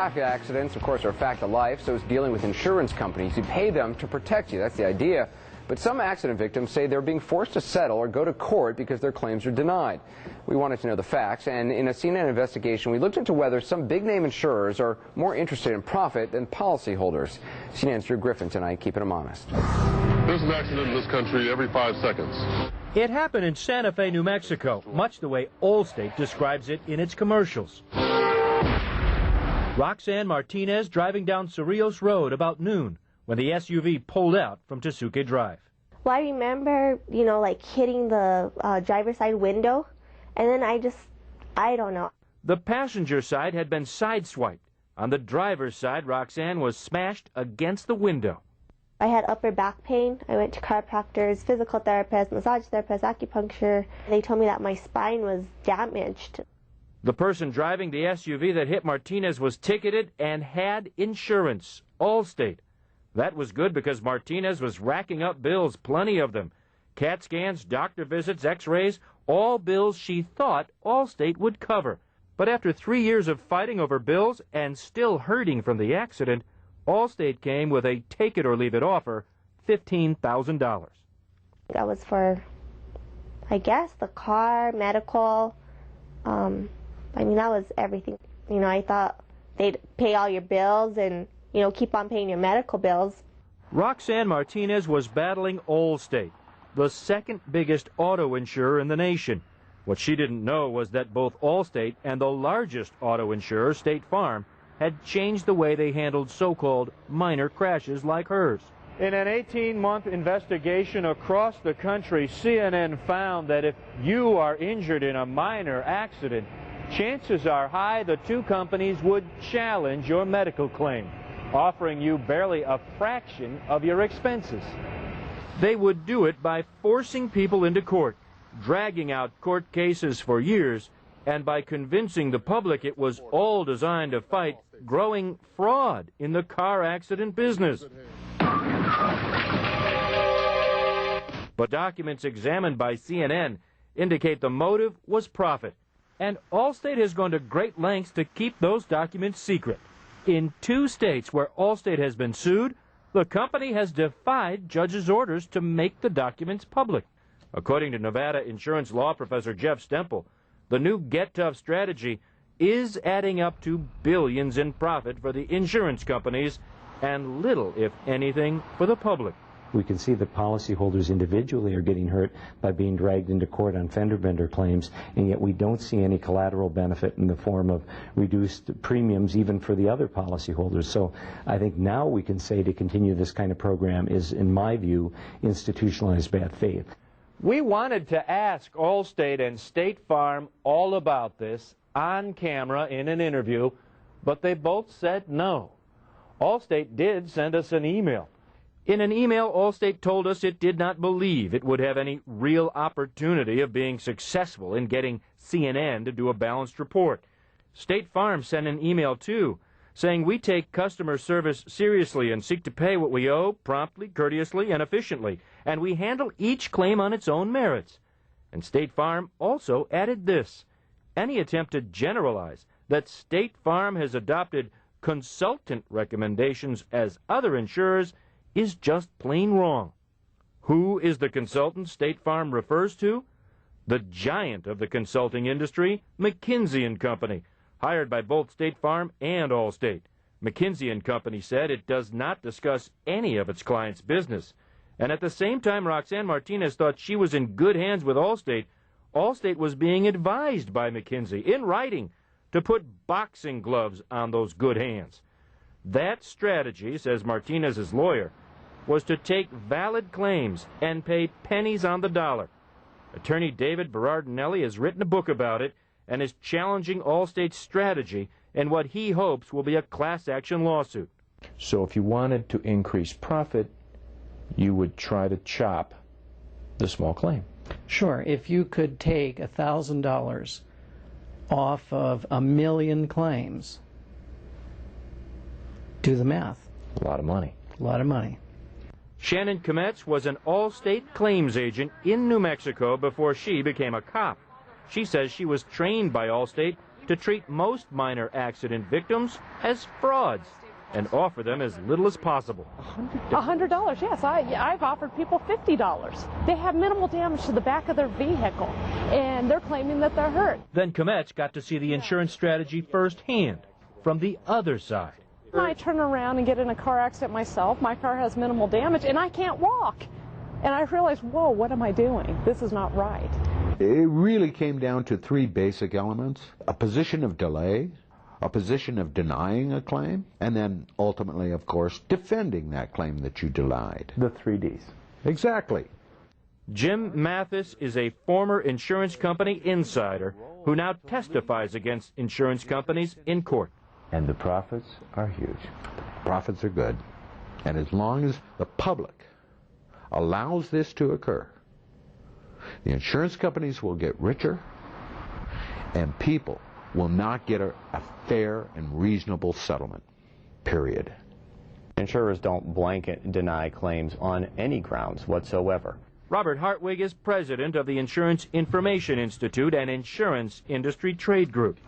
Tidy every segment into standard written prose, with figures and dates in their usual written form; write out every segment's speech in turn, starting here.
Traffic accidents, of course, are a fact of life, so is dealing with insurance companies. You pay them to protect you. That's the idea. But some accident victims say they're being forced to settle or go to court because their claims are denied. We wanted to know the facts, and in a CNN investigation, we looked into whether some big-name insurers are more interested in profit than policyholders. CNN's Drew Griffin tonight, keeping them honest. There's an accident in this country every 5 seconds. It happened in Santa Fe, New Mexico, much the way Allstate describes it in its commercials. Roxanne Martinez driving down Cerrillos Road about noon when the SUV pulled out from Tesuque Drive. Well, I remember, like hitting the driver's side window, and then I don't know. The passenger side had been sideswiped. On the driver's side, Roxanne was smashed against the window. I had upper back pain. I went to chiropractors, physical therapists, massage therapists, acupuncture. They told me that my spine was damaged. The person driving the SUV that hit Martinez was ticketed and had insurance, Allstate. That was good because Martinez was racking up bills, plenty of them. CAT scans, doctor visits, x-rays, all bills she thought Allstate would cover. But after 3 years of fighting over bills and still hurting from the accident, Allstate came with a take-it-or-leave-it offer, $15,000. That was for, I guess, the car, medical. That was everything. I thought they'd pay all your bills and, keep on paying your medical bills. Roxanne Martinez was battling Allstate, the second biggest auto insurer in the nation. What she didn't know was that both Allstate and the largest auto insurer, State Farm, had changed the way they handled so-called minor crashes like hers. In an 18-month investigation across the country, CNN found that if you are injured in a minor accident, chances are high the two companies would challenge your medical claim, offering you barely a fraction of your expenses. They would do it by forcing people into court, dragging out court cases for years, and by convincing the public it was all designed to fight growing fraud in the car accident business. But documents examined by CNN indicate the motive was profit, and Allstate has gone to great lengths to keep those documents secret. In 2 states where Allstate has been sued, the company has defied judges' orders to make the documents public. According to Nevada insurance law professor Jeff Stempel, the new Get Tough strategy is adding up to billions in profit for the insurance companies and little, if anything, for the public. We can see that policyholders individually are getting hurt by being dragged into court on fender bender claims, and yet we don't see any collateral benefit in the form of reduced premiums even for the other policyholders. So I think now we can say to continue this kind of program is, in my view, institutionalized bad faith. We wanted to ask Allstate and State Farm all about this on camera in an interview, but they both said no. Allstate did send us an email. In an email, Allstate told us it did not believe it would have any real opportunity of being successful in getting CNN to do a balanced report. State Farm sent an email, too, saying we take customer service seriously and seek to pay what we owe promptly, courteously, and efficiently, and we handle each claim on its own merits. And State Farm also added this: any attempt to generalize that State Farm has adopted consultant recommendations as other insurers is just plain wrong. Who is the consultant State Farm refers to? The giant of the consulting industry, McKinsey & Company, hired by both State Farm and Allstate. McKinsey & Company said it does not discuss any of its clients' business. And at the same time Roxanne Martinez thought she was in good hands with Allstate, Allstate was being advised by McKinsey in writing to put boxing gloves on those good hands. That strategy, says Martinez's lawyer, was to take valid claims and pay pennies on the dollar. Attorney David Berardinelli has written a book about it and is challenging Allstate's strategy in what he hopes will be a class action lawsuit. So if you wanted to increase profit, you would try to chop the small claim. Sure. If you could take $1,000 off of 1 million claims, do the math. A lot of money. A lot of money. Shannon Kometz was an Allstate claims agent in New Mexico before she became a cop. She says she was trained by Allstate to treat most minor accident victims as frauds and offer them as little as possible. $100, yes. I've offered people $50. They have minimal damage to the back of their vehicle, and they're claiming that they're hurt. Then Kometch got to see the insurance strategy firsthand, from the other side. I turn around and get in a car accident myself. My car has minimal damage, and I can't walk. And I realized, whoa, what am I doing? This is not right. It really came down to three basic elements: a position of delay, a position of denying a claim, and then ultimately, of course, defending that claim that you denied. The 3 Ds. Exactly. Jim Mathis is a former insurance company insider who now testifies against insurance companies in court. And the profits are huge. Profits are good. And as long as the public allows this to occur, the insurance companies will get richer, and people will not get a fair and reasonable settlement, period. Insurers don't blanket deny claims on any grounds whatsoever. Robert Hartwig is president of the Insurance Information Institute, an insurance industry trade group.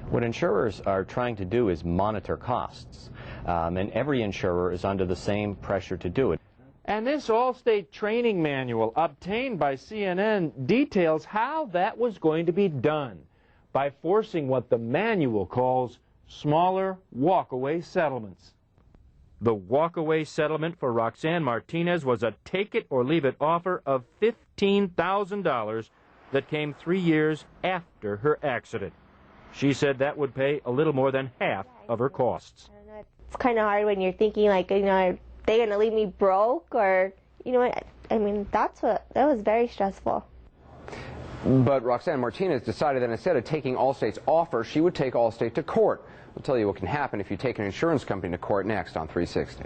What insurers are trying to do is monitor costs, and every insurer is under the same pressure to do it. And this Allstate training manual obtained by CNN details how that was going to be done, by forcing what the manual calls smaller walkaway settlements. The walkaway settlement for Roxanne Martinez was a take-it-or-leave-it offer of $15,000 that came 3 years after her accident. She said that would pay a little more than half of her costs. It's kind of hard when you're thinking, like, you know, are they going to leave me broke? Or, you know, I mean, that was very stressful. But Roxanne Martinez decided that instead of taking Allstate's offer, she would take Allstate to court. We'll tell you what can happen if you take an insurance company to court next on 360.